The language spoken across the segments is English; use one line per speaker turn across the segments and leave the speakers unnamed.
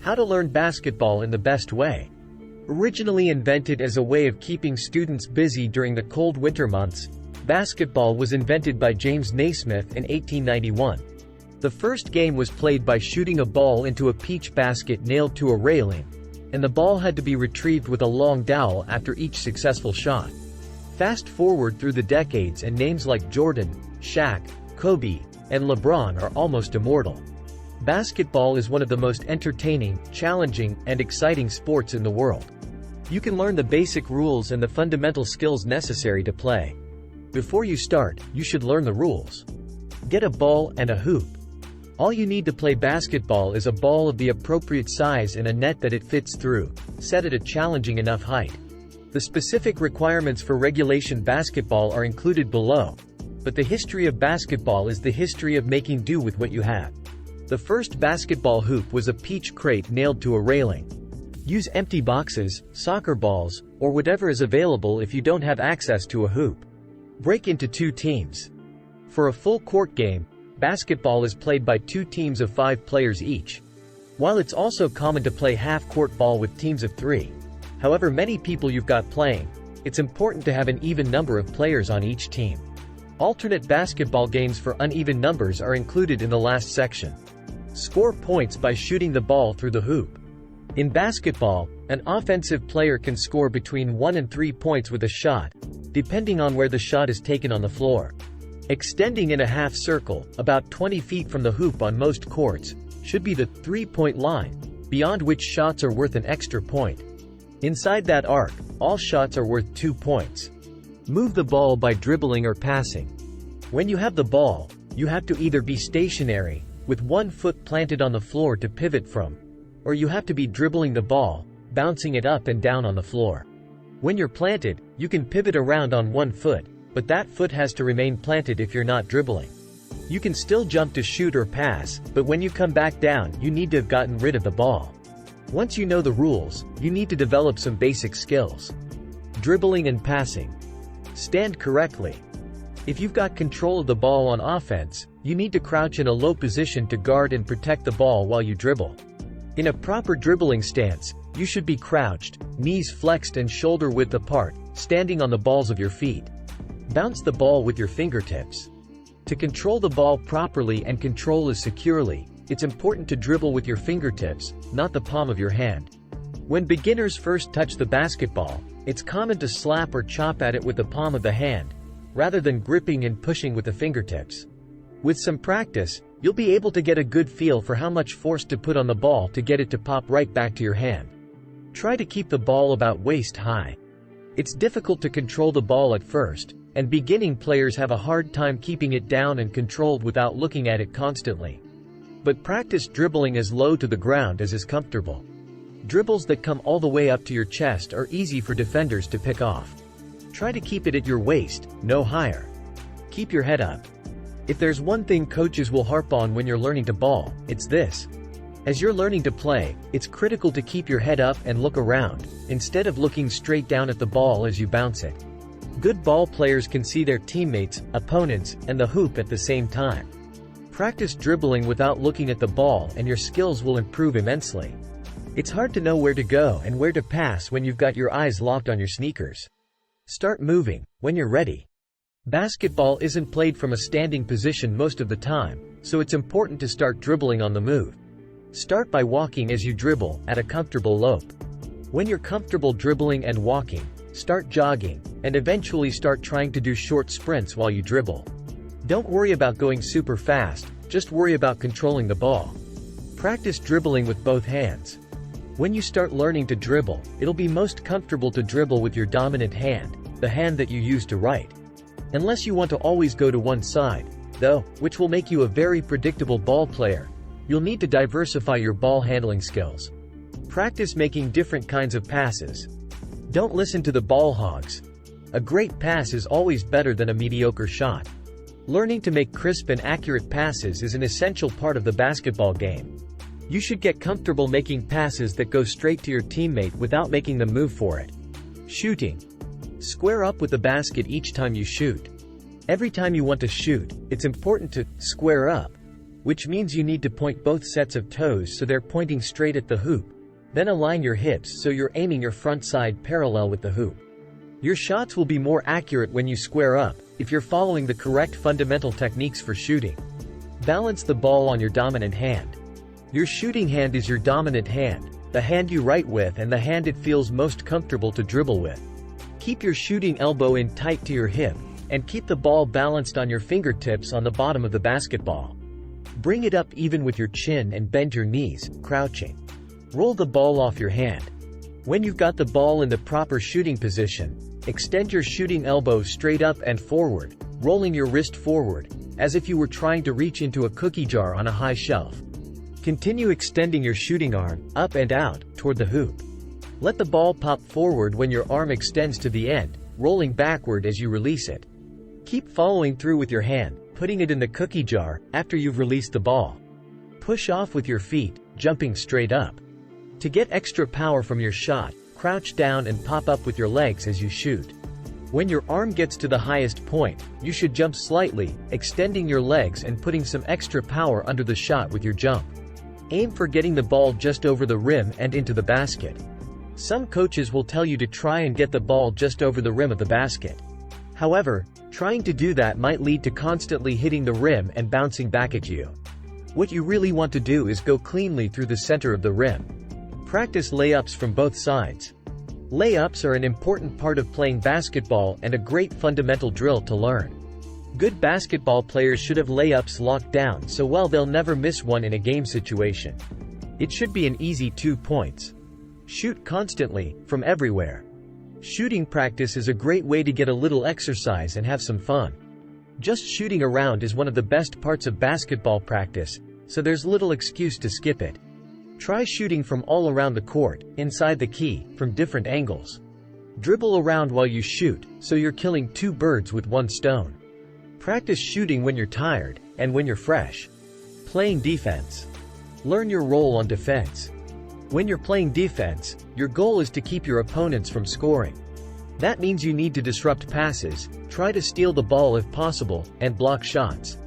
How to learn basketball in the best way. Originally invented as a way of keeping students busy during the cold winter months, basketball was invented by James Naismith in 1891. The first game was played by shooting a ball into a peach basket nailed to a railing, and the ball had to be retrieved with a long dowel after each successful shot. Fast forward through the decades and names like Jordan, Shaq, Kobe, and LeBron are almost immortal. Basketball is one of the most entertaining, challenging, and exciting sports in the world. You can learn the basic rules and the fundamental skills necessary to play. Before you start, you should learn the rules. Get a ball and a hoop. All you need to play basketball is a ball of the appropriate size and a net that it fits through, set at a challenging enough height. The specific requirements for regulation basketball are included below, but the history of basketball is the history of making do with what you have. The first basketball hoop was a peach crate nailed to a railing. Use empty boxes, soccer balls, or whatever is available if you don't have access to a hoop. Break into 2 teams. For a full court game, basketball is played by 2 teams of 5 players each. While it's also common to play half-court ball with teams of 3. However many people you've got playing, it's important to have an even number of players on each team. Alternate basketball games for uneven numbers are included in the last section. Score points by shooting the ball through the hoop. In basketball, an offensive player can score between 1 and 3 points with a shot, depending on where the shot is taken on the floor. Extending in a half circle, about 20 feet from the hoop on most courts, should be the 3-point line, beyond which shots are worth an extra point. Inside that arc, all shots are worth 2 points. Move the ball by dribbling or passing. When you have the ball, you have to either be stationary, with 1 foot planted on the floor to pivot from, or you have to be dribbling the ball, bouncing it up and down on the floor. When you're planted, you can pivot around on 1 foot, but that foot has to remain planted if you're not dribbling. You can still jump to shoot or pass, but when you come back down, you need to have gotten rid of the ball. Once you know the rules, you need to develop some basic skills. Dribbling and passing. Stand correctly. If you've got control of the ball on offense, you need to crouch in a low position to guard and protect the ball while you dribble. In a proper dribbling stance, you should be crouched, knees flexed and shoulder width apart, standing on the balls of your feet. Bounce the ball with your fingertips. To control the ball properly and control it securely, it's important to dribble with your fingertips, not the palm of your hand. When beginners first touch the basketball, it's common to slap or chop at it with the palm of the hand, rather than gripping and pushing with the fingertips. With some practice, you'll be able to get a good feel for how much force to put on the ball to get it to pop right back to your hand. Try to keep the ball about waist high. It's difficult to control the ball at first, and beginning players have a hard time keeping it down and controlled without looking at it constantly. But practice dribbling as low to the ground as is comfortable. Dribbles that come all the way up to your chest are easy for defenders to pick off. Try to keep it at your waist, no higher. Keep your head up. If there's one thing coaches will harp on when you're learning to ball, it's this. As you're learning to play, it's critical to keep your head up and look around, instead of looking straight down at the ball as you bounce it. Good ball players can see their teammates, opponents, and the hoop at the same time. Practice dribbling without looking at the ball and your skills will improve immensely. It's hard to know where to go and where to pass when you've got your eyes locked on your sneakers. Start moving when you're ready. Basketball isn't played from a standing position most of the time, so it's important to start dribbling on the move. Start by walking as you dribble, at a comfortable lope. When you're comfortable dribbling and walking, start jogging, and eventually start trying to do short sprints while you dribble. Don't worry about going super fast, just worry about controlling the ball. Practice dribbling with both hands. When you start learning to dribble, it'll be most comfortable to dribble with your dominant hand, the hand that you use to write. Unless you want to always go to one side, though, which will make you a very predictable ball player, you'll need to diversify your ball handling skills. Practice making different kinds of passes. Don't listen to the ball hogs. A great pass is always better than a mediocre shot. Learning to make crisp and accurate passes is an essential part of the basketball game. You should get comfortable making passes that go straight to your teammate without making them move for it. Shooting. Square up with the basket each time you shoot. Every time you want to shoot, it's important to square up. which means you need to point both sets of toes so they're pointing straight at the hoop. Then align your hips so you're aiming your front side parallel with the hoop. Your shots will be more accurate when you square up, if you're following the correct fundamental techniques for shooting. Balance the ball on your dominant hand. Your shooting hand is your dominant hand, the hand you write with and the hand it feels most comfortable to dribble with. Keep your shooting elbow in tight to your hip, and keep the ball balanced on your fingertips on the bottom of the basketball. Bring it up even with your chin and bend your knees, crouching. Roll the ball off your hand. When you've got the ball in the proper shooting position, extend your shooting elbow straight up and forward, rolling your wrist forward, as if you were trying to reach into a cookie jar on a high shelf. Continue extending your shooting arm, up and out, toward the hoop. Let the ball pop forward when your arm extends to the end, rolling backward as you release it. Keep following through with your hand, putting it in the cookie jar, after you've released the ball. Push off with your feet, jumping straight up. To get extra power from your shot, crouch down and pop up with your legs as you shoot. When your arm gets to the highest point, you should jump slightly, extending your legs and putting some extra power under the shot with your jump. Aim for getting the ball just over the rim and into the basket. Some coaches will tell you to try and get the ball just over the rim of the basket. However, trying to do that might lead to constantly hitting the rim and bouncing back at you. What you really want to do is go cleanly through the center of the rim. Practice layups from both sides. Layups are an important part of playing basketball and a great fundamental drill to learn. Good basketball players should have layups locked down so well they'll never miss one in a game situation. It should be an easy 2 points. Shoot constantly, from everywhere. Shooting practice is a great way to get a little exercise and have some fun. Just shooting around is one of the best parts of basketball practice, so there's little excuse to skip it. Try shooting from all around the court, inside the key, from different angles. Dribble around while you shoot, so you're killing 2 birds with 1 stone. Practice shooting when you're tired, and when you're fresh. Playing defense. Learn your role on defense. When you're playing defense, your goal is to keep your opponents from scoring. That means you need to disrupt passes, try to steal the ball if possible, and block shots.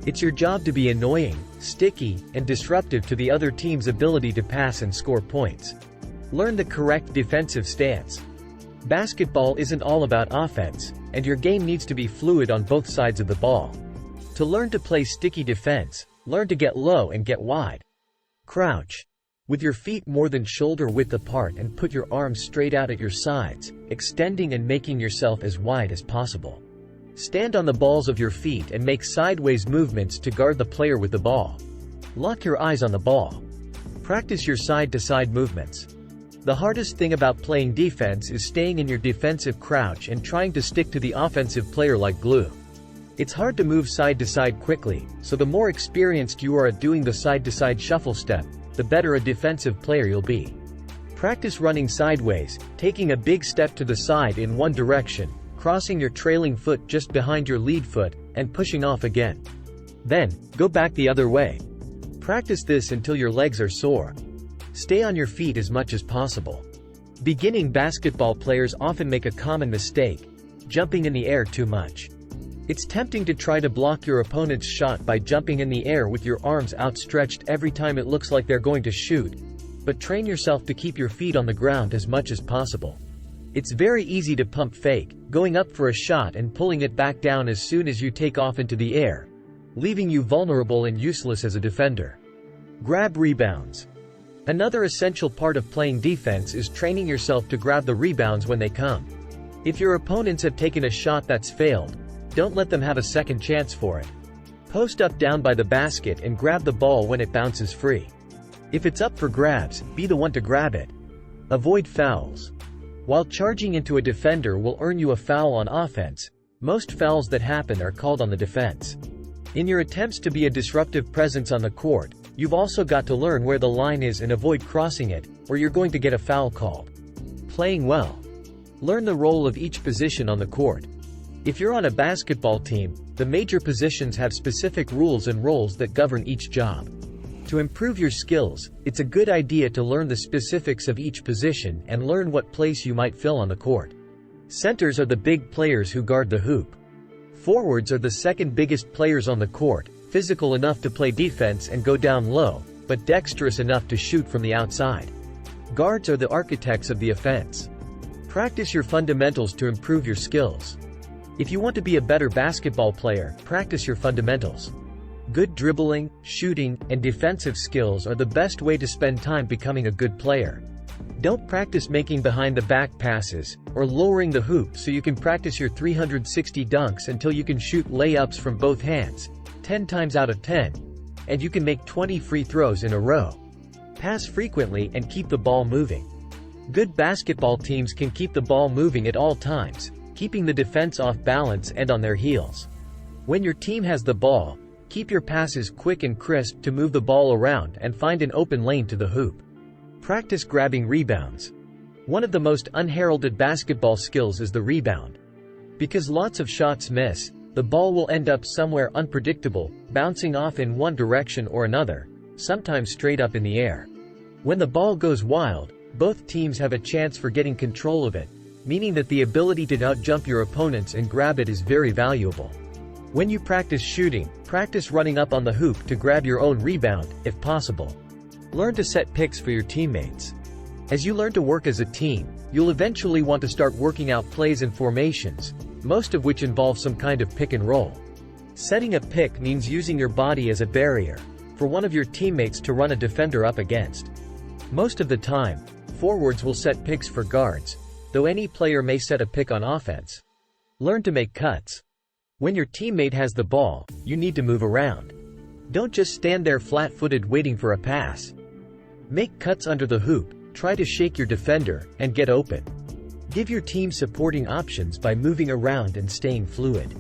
It's your job to be annoying, sticky, and disruptive to the other team's ability to pass and score points. Learn the correct defensive stance. Basketball isn't all about offense, and your game needs to be fluid on both sides of the ball. To learn to play sticky defense, learn to get low and get wide. Crouch. With your feet more than shoulder width apart and put your arms straight out at your sides, extending and making yourself as wide as possible. Stand on the balls of your feet and make sideways movements to guard the player with the ball. Lock your eyes on the ball. Practice your side-to-side movements. The hardest thing about playing defense is staying in your defensive crouch and trying to stick to the offensive player like glue. It's hard to move side to side quickly, so the more experienced you are at doing the side-to-side shuffle step, the better a defensive player you'll be. Practice running sideways, taking a big step to the side in one direction, crossing your trailing foot just behind your lead foot, and pushing off again. Then, go back the other way. Practice this until your legs are sore. Stay on your feet as much as possible. Beginning basketball players often make a common mistake: jumping in the air too much. It's tempting to try to block your opponent's shot by jumping in the air with your arms outstretched every time it looks like they're going to shoot, but train yourself to keep your feet on the ground as much as possible. It's very easy to pump fake, going up for a shot and pulling it back down as soon as you take off into the air, leaving you vulnerable and useless as a defender. Grab rebounds. Another essential part of playing defense is training yourself to grab the rebounds when they come. If your opponents have taken a shot that's failed, don't let them have a second chance for it. Post up down by the basket and grab the ball when it bounces free. If it's up for grabs, be the one to grab it. Avoid fouls. While charging into a defender will earn you a foul on offense, most fouls that happen are called on the defense. In your attempts to be a disruptive presence on the court, you've also got to learn where the line is and avoid crossing it, or you're going to get a foul called. Playing well. Learn the role of each position on the court. If you're on a basketball team, the major positions have specific rules and roles that govern each job. To improve your skills, it's a good idea to learn the specifics of each position and learn what place you might fill on the court. Centers are the big players who guard the hoop. Forwards are the second biggest players on the court, physical enough to play defense and go down low, but dexterous enough to shoot from the outside. Guards are the architects of the offense. Practice your fundamentals to improve your skills. If you want to be a better basketball player, practice your fundamentals. Good dribbling, shooting, and defensive skills are the best way to spend time becoming a good player. Don't practice making behind-the-back passes, or lowering the hoop so you can practice your 360 dunks until you can shoot layups from both hands, 10 times out of 10, and you can make 20 free throws in a row. Pass frequently and keep the ball moving. Good basketball teams can keep the ball moving at all times, keeping the defense off balance and on their heels. When your team has the ball, keep your passes quick and crisp to move the ball around and find an open lane to the hoop. Practice grabbing rebounds. One of the most unheralded basketball skills is the rebound. Because lots of shots miss, the ball will end up somewhere unpredictable, bouncing off in one direction or another, sometimes straight up in the air. When the ball goes wild, both teams have a chance for getting control of it, meaning that the ability to outjump your opponents and grab it is very valuable. When you practice shooting, practice running up on the hoop to grab your own rebound, if possible. Learn to set picks for your teammates. As you learn to work as a team, you'll eventually want to start working out plays and formations, most of which involve some kind of pick and roll. Setting a pick means using your body as a barrier for one of your teammates to run a defender up against. Most of the time, forwards will set picks for guards, though any player may set a pick on offense. Learn to make cuts. When your teammate has the ball, you need to move around. Don't just stand there flat-footed waiting for a pass. Make cuts under the hoop, try to shake your defender, and get open. Give your team supporting options by moving around and staying fluid.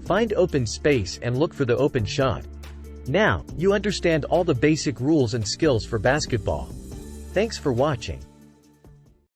Find open space and look for the open shot. Now, you understand all the basic rules and skills for basketball. Thanks for watching.